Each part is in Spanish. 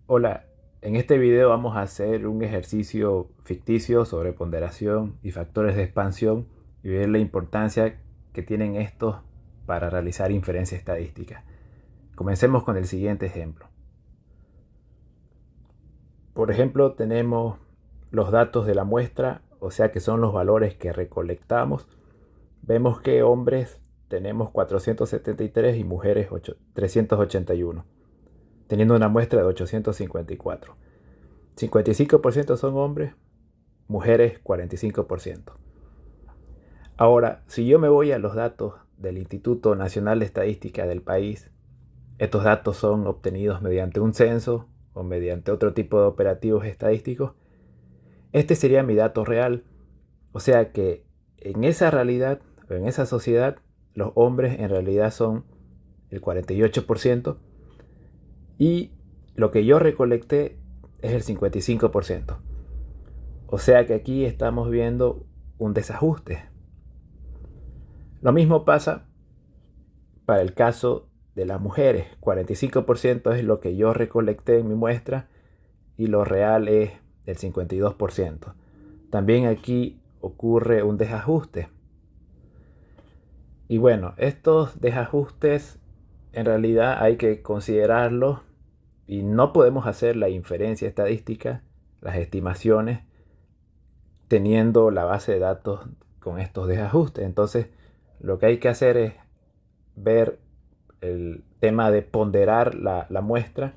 Hola, en este video vamos a hacer un ejercicio ficticio sobre ponderación y factores de expansión y ver la importancia que tienen estos para realizar inferencia estadística. Comencemos con el siguiente ejemplo. Por ejemplo, tenemos los datos de la muestra, o sea que son los valores que recolectamos. Vemos que hombres tenemos 473 y mujeres 381, teniendo una muestra de 854. 55% son hombres, mujeres 45%. Ahora, si yo me voy a los datos del Instituto Nacional de Estadística del país, estos datos son obtenidos mediante un censo o mediante otro tipo de operativos estadísticos. Este sería mi dato real, o sea que en esa realidad o en esa sociedad los hombres en realidad son el 48% y lo que yo recolecté es el 55%. O sea que aquí estamos viendo un desajuste. Lo mismo pasa para el caso de las mujeres. 45% es lo que yo recolecté en mi muestra y lo real es el 52%. También aquí ocurre un desajuste. Y bueno, estos desajustes en realidad hay que considerarlos y no podemos hacer la inferencia estadística, las estimaciones, teniendo la base de datos con estos desajustes. Entonces, lo que hay que hacer es ver el tema de ponderar la muestra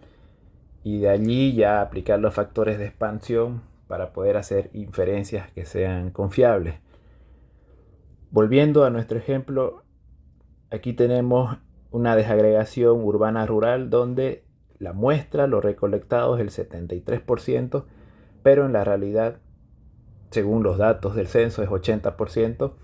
y de allí ya aplicar los factores de expansión para poder hacer inferencias que sean confiables. Volviendo a nuestro ejemplo, aquí tenemos una desagregación urbana-rural donde la muestra, lo recolectado es el 73%, pero en la realidad, según los datos del censo, es 80%.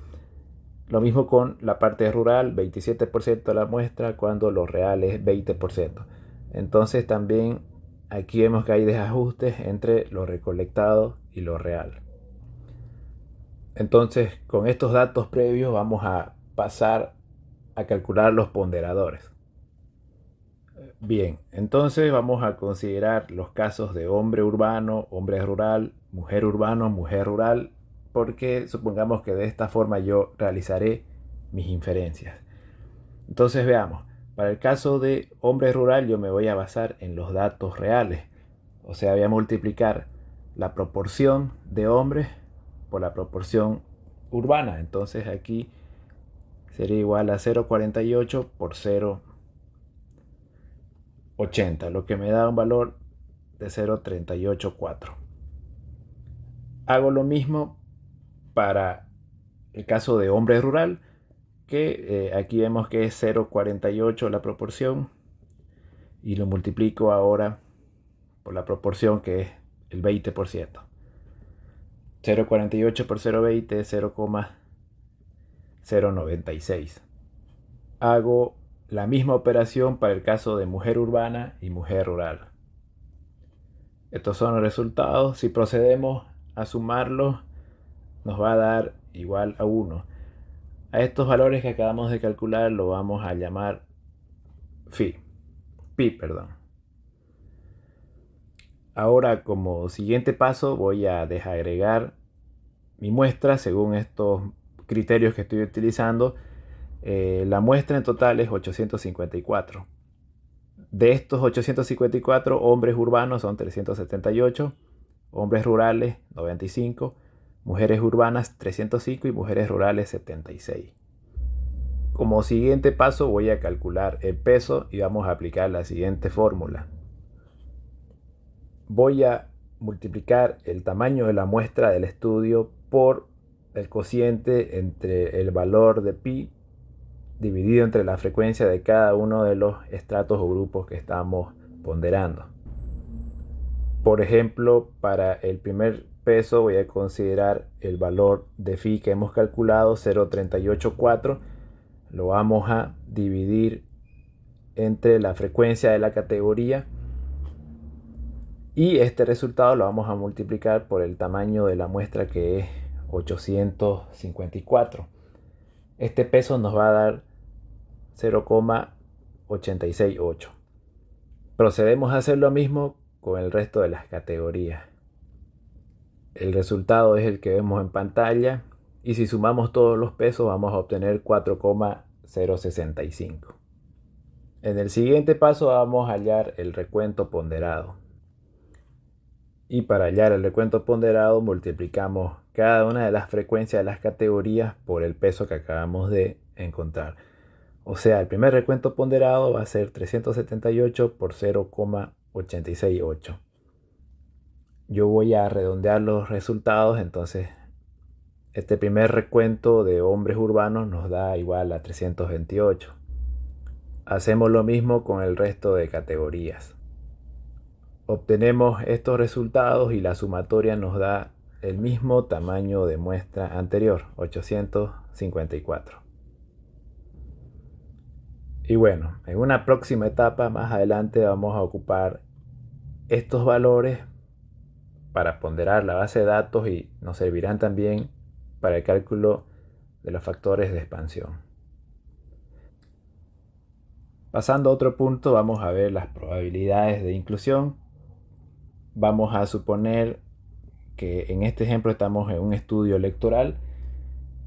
Lo mismo con la parte rural, 27% de la muestra, cuando lo real es 20%. Entonces también aquí vemos que hay desajustes entre lo recolectado y lo real. Entonces, con estos datos previos vamos a pasar a calcular los ponderadores. Bien, entonces vamos a considerar los casos de hombre urbano, hombre rural, mujer urbano, mujer rural, porque supongamos que de esta forma yo realizaré mis inferencias. Entonces veamos, para el caso de hombre rural yo me voy a basar en los datos reales. O sea, voy a multiplicar la proporción de hombres por la proporción urbana. Entonces aquí sería igual a 0,48 por 0,80, lo que me da un valor de 0,384. Hago lo mismo para el caso de hombre rural, que aquí vemos que es 0,48 la proporción y lo multiplico ahora por la proporción que es el 20%. 0,48 por 0,20 es 0,096. Hago la misma operación para el caso de mujer urbana y mujer rural. Estos son los resultados. Si procedemos a sumarlos, nos va a dar igual a 1. A estos valores que acabamos de calcular lo vamos a llamar pi. Ahora, como siguiente paso, voy a desagregar mi muestra según estos criterios que estoy utilizando. La muestra en total es 854. De estos 854, hombres urbanos son 378, hombres rurales 95, mujeres urbanas 305 y mujeres rurales 76. Como siguiente paso voy a calcular el peso y vamos a aplicar la siguiente fórmula. Voy a multiplicar el tamaño de la muestra del estudio por el cociente entre el valor de pi dividido entre la frecuencia de cada uno de los estratos o grupos que estamos ponderando. Por ejemplo, para el primer peso voy a considerar el valor de phi que hemos calculado, 0,384. Lo vamos a dividir entre la frecuencia de la categoría y este resultado lo vamos a multiplicar por el tamaño de la muestra, que es 854. Este peso nos va a dar 0,868. Procedemos a hacer lo mismo con el resto de las categorías. El resultado es el que vemos en pantalla y si sumamos todos los pesos vamos a obtener 4,065. En el siguiente paso vamos a hallar el recuento ponderado. Y para hallar el recuento ponderado multiplicamos cada una de las frecuencias de las categorías por el peso que acabamos de encontrar. O sea, el primer recuento ponderado va a ser 378 por 0,868. Yo voy a redondear los resultados, entonces este primer recuento de hombres urbanos nos da igual a 328. Hacemos lo mismo con el resto de categorías. Obtenemos estos resultados y la sumatoria nos da el mismo tamaño de muestra anterior, 854. Y bueno, en una próxima etapa más adelante vamos a ocupar estos valores para ponderar la base de datos y nos servirán también para el cálculo de los factores de expansión. Pasando a otro punto, vamos a ver las probabilidades de inclusión. Vamos a suponer que en este ejemplo estamos en un estudio electoral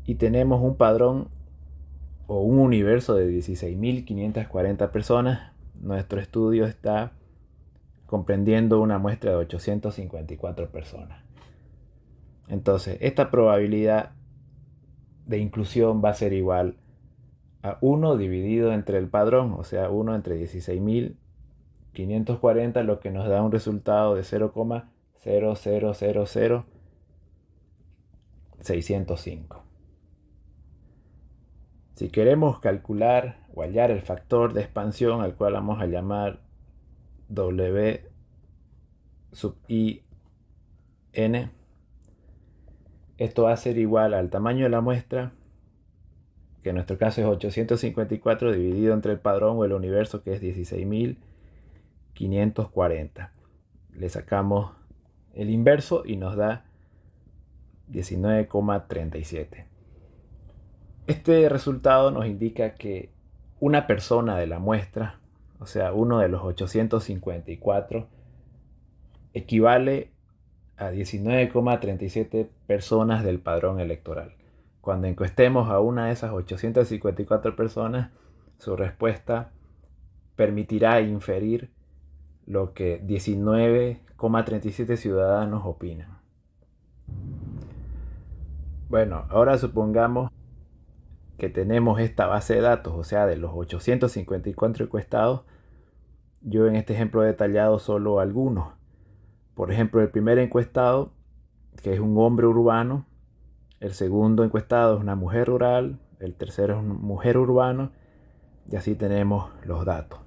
y tenemos un padrón o un universo de 16.540 personas. Nuestro estudio está comprendiendo una muestra de 854 personas. Entonces, esta probabilidad de inclusión va a ser igual a 1 dividido entre el padrón, o sea, 1 entre 16.540, lo que nos da un resultado de 0,0000605. Si queremos calcular o hallar el factor de expansión, al cual vamos a llamar W sub I n, esto va a ser igual al tamaño de la muestra, que en nuestro caso es 854 dividido entre el padrón o el universo, que es 16.540. Le sacamos el inverso y nos da 19,37. Este resultado nos indica que una persona de la muestra, o sea, uno de los 854, equivale a 19,37 personas del padrón electoral. Cuando encuestemos a una de esas 854 personas, su respuesta permitirá inferir lo que 19,37 ciudadanos opinan. Bueno, ahora supongamos que tenemos esta base de datos, o sea, de los 854 encuestados. Yo en este ejemplo he detallado solo algunos. Por ejemplo, el primer encuestado, que es un hombre urbano. El segundo encuestado es una mujer rural. El tercero es una mujer urbana. Y así tenemos los datos.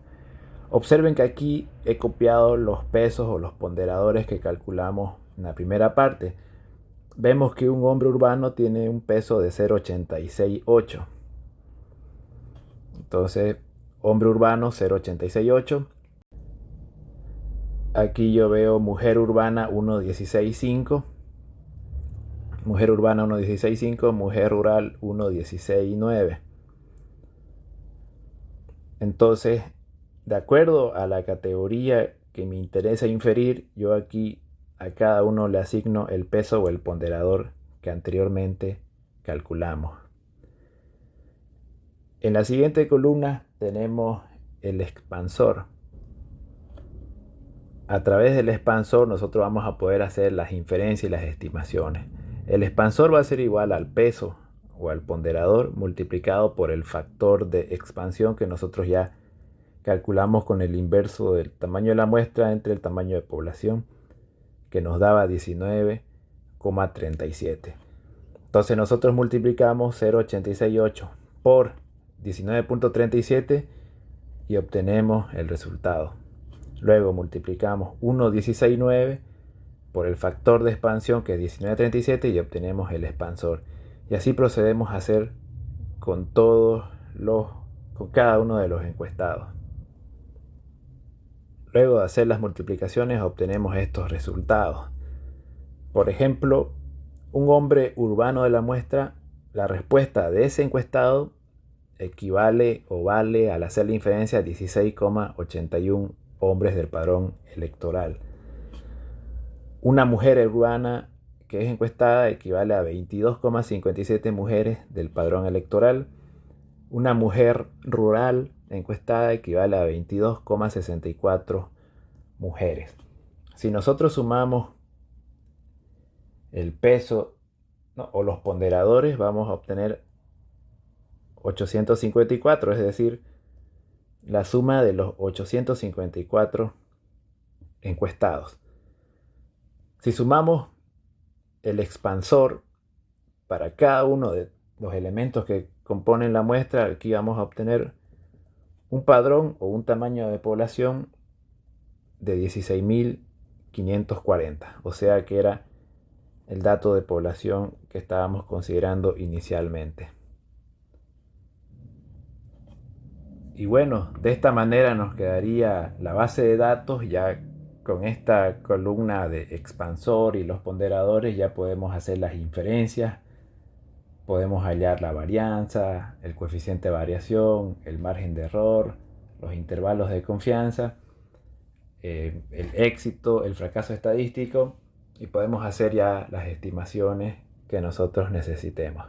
Observen que aquí he copiado los pesos o los ponderadores que calculamos en la primera parte. Vemos que un hombre urbano tiene un peso de 0,868. Entonces, hombre urbano 0,868. Aquí yo veo mujer urbana 1,165. Mujer urbana 1,165. Mujer rural 1,169. Entonces, de acuerdo a la categoría que me interesa inferir, yo aquí a cada uno le asigno el peso o el ponderador que anteriormente calculamos. En la siguiente columna tenemos el expansor. A través del expansor nosotros vamos a poder hacer las inferencias y las estimaciones. El expansor va a ser igual al peso o al ponderador multiplicado por el factor de expansión que nosotros ya calculamos con el inverso del tamaño de la muestra entre el tamaño de población, que nos daba 19,37. Entonces nosotros multiplicamos 0,868 por 19,37 y obtenemos el resultado. Luego multiplicamos 1,169 por el factor de expansión, que es 19,37, y obtenemos el expansor. Y así procedemos a hacer con cada uno de los encuestados. Luego de hacer las multiplicaciones obtenemos estos resultados. Por ejemplo, un hombre urbano de la muestra, la respuesta de ese encuestado equivale o vale, al hacer la inferencia, a 16,81 hombres del padrón electoral. Una mujer urbana que es encuestada equivale a 22,57 mujeres del padrón electoral. Una mujer rural encuestada equivale a 22,64 mujeres. Si nosotros sumamos el peso, ¿no?, o los ponderadores, vamos a obtener 854, es decir, la suma de los 854 encuestados. Si sumamos el expansor para cada uno de los elementos que componen la muestra, aquí vamos a obtener un padrón o un tamaño de población de 16.540, o sea que era el dato de población que estábamos considerando inicialmente. Y bueno, de esta manera nos quedaría la base de datos. Ya con esta columna de expansor y los ponderadores ya podemos hacer las inferencias, podemos hallar la varianza, el coeficiente de variación, el margen de error, los intervalos de confianza, el éxito, el fracaso estadístico, y podemos hacer ya las estimaciones que nosotros necesitemos.